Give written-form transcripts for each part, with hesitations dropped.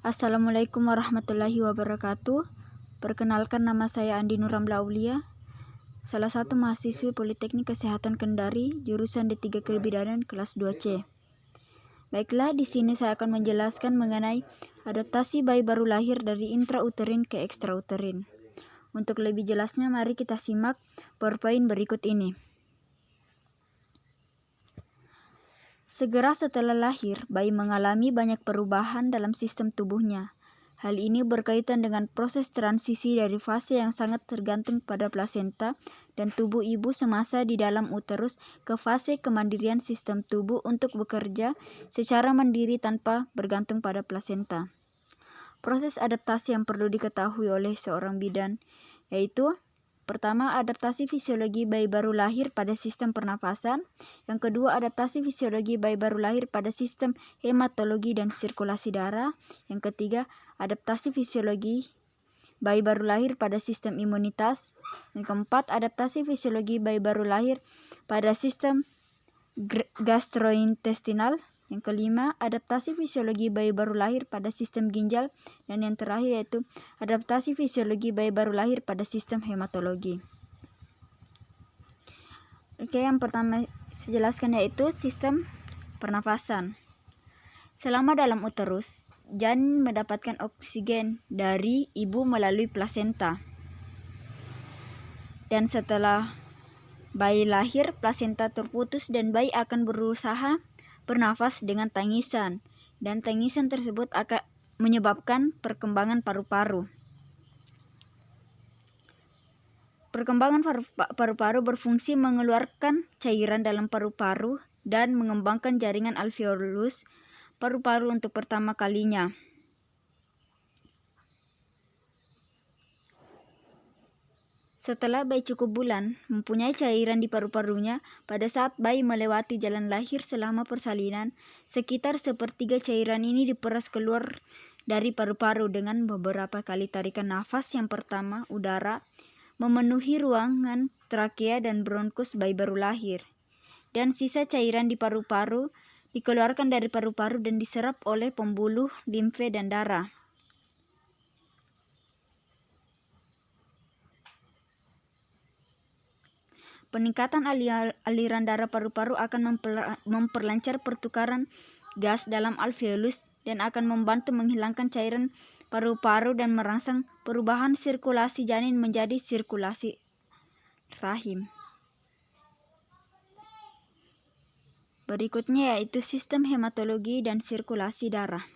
Assalamualaikum warahmatullahi wabarakatuh. Perkenalkan, nama saya Andi Nuramla Aulia, salah satu mahasiswi Politeknik Kesehatan Kendari, jurusan D3 Kebidanan kelas 2C. Baiklah, di sini saya akan menjelaskan mengenai adaptasi bayi baru lahir dari intrauterin ke ekstrauterin. Untuk lebih jelasnya, mari kita simak powerpoint berikut ini. Segera setelah lahir, bayi mengalami banyak perubahan dalam sistem tubuhnya. Hal ini berkaitan dengan proses transisi dari fase yang sangat tergantung pada plasenta dan tubuh ibu semasa di dalam uterus ke fase kemandirian sistem tubuh untuk bekerja secara mandiri tanpa bergantung pada plasenta. Proses adaptasi yang perlu diketahui oleh seorang bidan yaitu: pertama, adaptasi fisiologi bayi baru lahir pada sistem pernafasan. Yang kedua, adaptasi fisiologi bayi baru lahir pada sistem hematologi dan sirkulasi darah. Yang ketiga, adaptasi fisiologi bayi baru lahir pada sistem imunitas. Yang keempat, adaptasi fisiologi bayi baru lahir pada sistem gastrointestinal. Yang kelima, adaptasi fisiologi bayi baru lahir pada sistem ginjal. Dan yang terakhir yaitu adaptasi fisiologi bayi baru lahir pada sistem hematologi. Oke, yang pertama saya jelaskan yaitu sistem pernafasan. Selama dalam uterus, janin mendapatkan oksigen dari ibu melalui plasenta. Dan setelah bayi lahir, plasenta terputus dan bayi akan berusaha bernafas dengan tangisan, dan tangisan tersebut akan menyebabkan perkembangan paru-paru. Perkembangan paru-paru berfungsi mengeluarkan cairan dalam paru-paru dan mengembangkan jaringan alveolus paru-paru untuk pertama kalinya. Setelah bayi cukup bulan, mempunyai cairan di paru-parunya, pada saat bayi melewati jalan lahir selama persalinan, sekitar sepertiga cairan ini diperas keluar dari paru-paru dengan beberapa kali tarikan nafas. Yang pertama, udara memenuhi ruangan trakea dan bronkus bayi baru lahir, dan sisa cairan di paru-paru dikeluarkan dari paru-paru dan diserap oleh pembuluh limfe dan darah. Peningkatan aliran darah paru-paru akan memperlancar pertukaran gas dalam alveolus dan akan membantu menghilangkan cairan paru-paru dan merangsang perubahan sirkulasi janin menjadi sirkulasi rahim. Berikutnya yaitu sistem hematologi dan sirkulasi darah.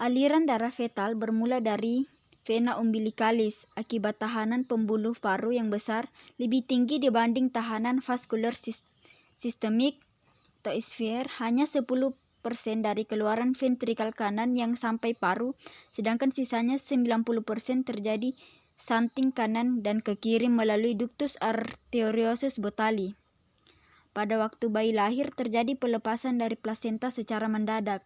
Aliran darah fetal bermula dari vena umbilicalis akibat tahanan pembuluh paru yang besar lebih tinggi dibanding tahanan vaskular sistemik atau sphere. Hanya 10% dari keluaran ventrikal kanan yang sampai paru, sedangkan sisanya 90% terjadi samping kanan dan ke kiri melalui ductus arteriosus botali. Pada waktu bayi lahir terjadi pelepasan dari plasenta secara mendadak,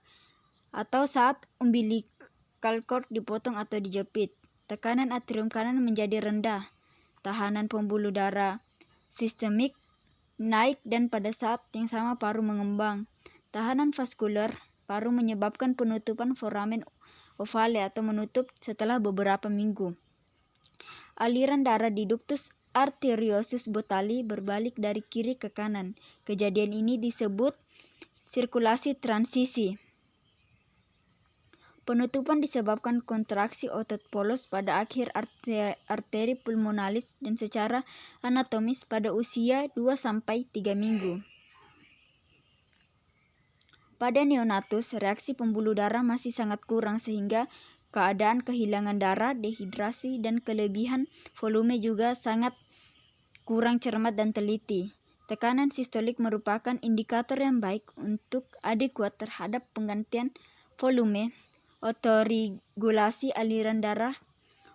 atau saat umbilical cord dipotong atau dijepit. Tekanan atrium kanan menjadi rendah, tahanan pembuluh darah sistemik naik, dan pada saat yang sama paru mengembang. Tahanan vaskular paru menyebabkan penutupan foramen ovale atau menutup setelah beberapa minggu. Aliran darah di ductus arteriosus botali berbalik dari kiri ke kanan. Kejadian ini disebut sirkulasi transisi. Penutupan disebabkan kontraksi otot polos pada akhir arteri pulmonalis dan secara anatomis pada usia 2-3 minggu. Pada neonatus, reaksi pembuluh darah masih sangat kurang sehingga keadaan kehilangan darah, dehidrasi, dan kelebihan volume juga sangat kurang cermat dan teliti. Tekanan sistolik merupakan indikator yang baik untuk adekuat terhadap penggantian volume. Otoregulasi aliran darah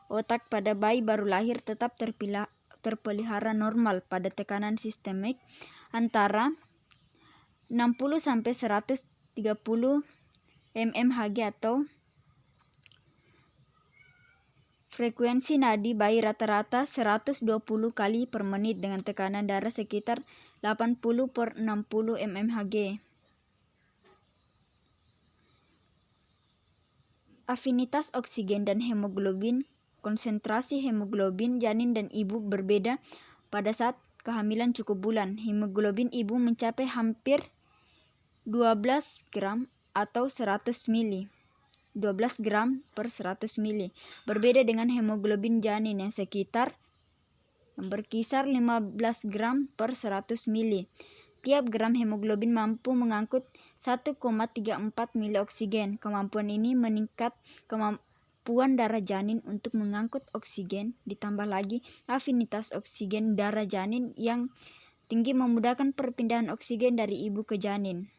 otak pada bayi baru lahir tetap terpelihara normal pada tekanan sistemik antara 60-130 mmHg atau frekuensi nadi bayi rata-rata 120 kali per menit dengan tekanan darah sekitar 80/60 mmHg. Afinitas oksigen dan hemoglobin. Konsentrasi hemoglobin janin dan ibu berbeda pada saat kehamilan cukup bulan. Hemoglobin ibu mencapai hampir 12 gram atau 100 mili. 12 gram per 100 mili. Berbeda dengan hemoglobin janin yang berkisar 15 gram per 100 mili. Tiap gram hemoglobin mampu mengangkut 1,34 mili oksigen. Kemampuan ini meningkat kemampuan darah janin untuk mengangkut oksigen, ditambah lagi afinitas oksigen darah janin yang tinggi memudahkan perpindahan oksigen dari ibu ke janin.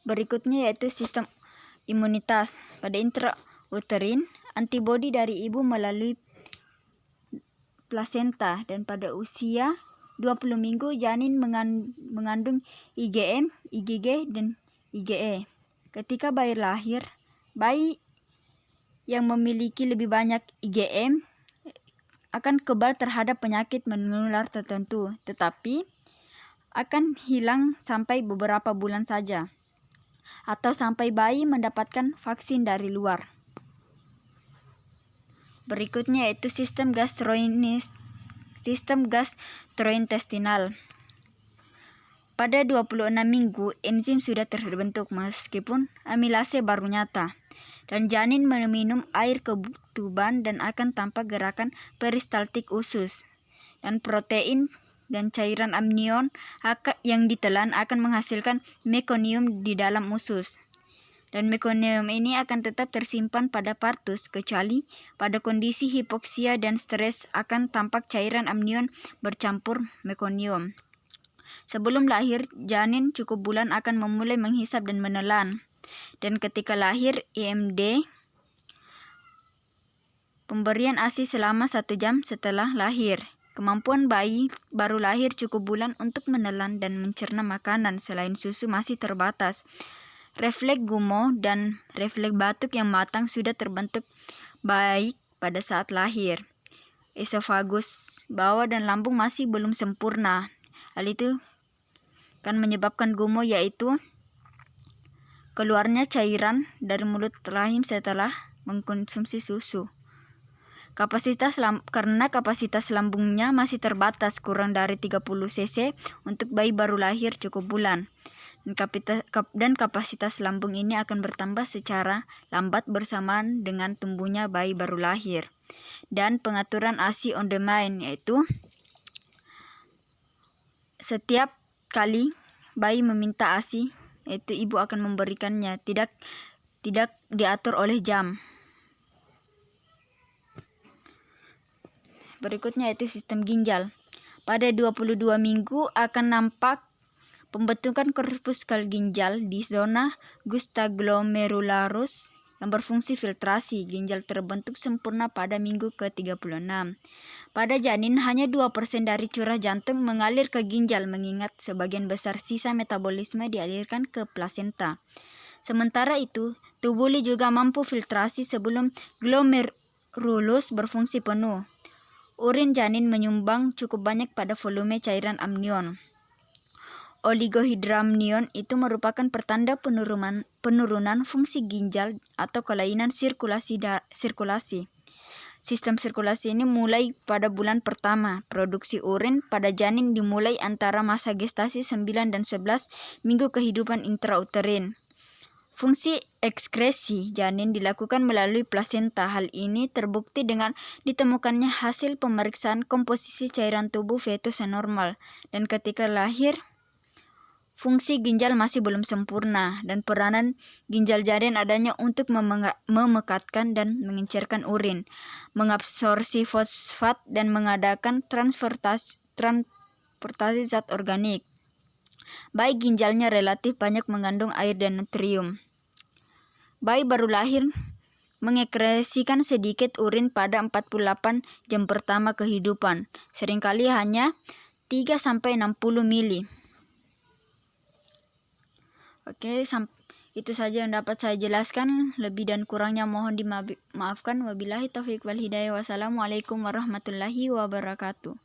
Berikutnya yaitu sistem imunitas. Pada intrauterin, antibodi dari ibu melalui plasenta, dan pada usia 20 minggu janin mengandung IgM, IgG, dan IgE. Ketika bayi lahir, bayi yang memiliki lebih banyak IgM akan kebal terhadap penyakit menular tertentu, tetapi akan hilang sampai beberapa bulan saja, atau sampai bayi mendapatkan vaksin dari luar. Berikutnya yaitu sistem gastrointestinal. Pada 26 minggu, enzim sudah terbentuk meskipun amilase baru nyata, dan janin meminum air ketuban dan akan tampak gerakan peristaltik usus, dan protein dan cairan amnion yang ditelan akan menghasilkan mekonium di dalam usus. Dan mekonium ini akan tetap tersimpan pada partus, kecuali pada kondisi hipoksia dan stres akan tampak cairan amnion bercampur mekonium. Sebelum lahir, janin cukup bulan akan memulai menghisap dan menelan. Dan ketika lahir, IMD, pemberian ASI selama 1 jam setelah lahir. Kemampuan bayi baru lahir cukup bulan untuk menelan dan mencerna makanan selain susu masih terbatas. Refleks gumo dan refleks batuk yang matang sudah terbentuk baik pada saat lahir. Esofagus, bawah dan lambung masih belum sempurna. Hal itu akan menyebabkan gumo, yaitu keluarnya cairan dari mulut rahim setelah mengkonsumsi susu. Karena kapasitas lambungnya masih terbatas, kurang dari 30 cc untuk bayi baru lahir cukup bulan. Dan kapasitas lambung ini akan bertambah secara lambat bersamaan dengan tumbuhnya bayi baru lahir. Dan pengaturan ASI on demand, yaitu setiap kali bayi meminta ASI, yaitu ibu akan memberikannya, tidak diatur oleh jam. Berikutnya yaitu sistem ginjal. Pada 22 minggu akan nampak pembentukan korpuskal ginjal di zona juxtaglomerulus yang berfungsi filtrasi. Ginjal terbentuk sempurna pada minggu ke-36. Pada janin, hanya 2% dari curah jantung mengalir ke ginjal, mengingat sebagian besar sisa metabolisme dialirkan ke plasenta. Sementara itu, tubuli juga mampu filtrasi sebelum glomerulus berfungsi penuh. Urin janin menyumbang cukup banyak pada volume cairan amnion. Oligohidramnion itu merupakan pertanda penurunan fungsi ginjal atau kelainan sirkulasi. Sistem sirkulasi ini mulai pada bulan pertama. Produksi urin pada janin dimulai antara masa gestasi 9 dan 11 minggu kehidupan intrauterin. Fungsi ekskresi janin dilakukan melalui plasenta. Hal ini terbukti dengan ditemukannya hasil pemeriksaan komposisi cairan tubuh fetus yang normal. Dan ketika lahir, fungsi ginjal masih belum sempurna, dan peranan ginjal janin adanya untuk memekatkan dan mengencerkan urin, mengabsorpsi fosfat, dan mengadakan transportasi zat organik. Bayi ginjalnya relatif banyak mengandung air dan natrium. Bayi baru lahir mengekresikan sedikit urin pada 48 jam pertama kehidupan, seringkali hanya 3-60 mili. Oke, itu saja yang dapat saya jelaskan. Lebih dan kurangnya mohon dimaafkan. Wabillahi taufiq wal hidayah. Wassalamualaikum warahmatullahi wabarakatuh.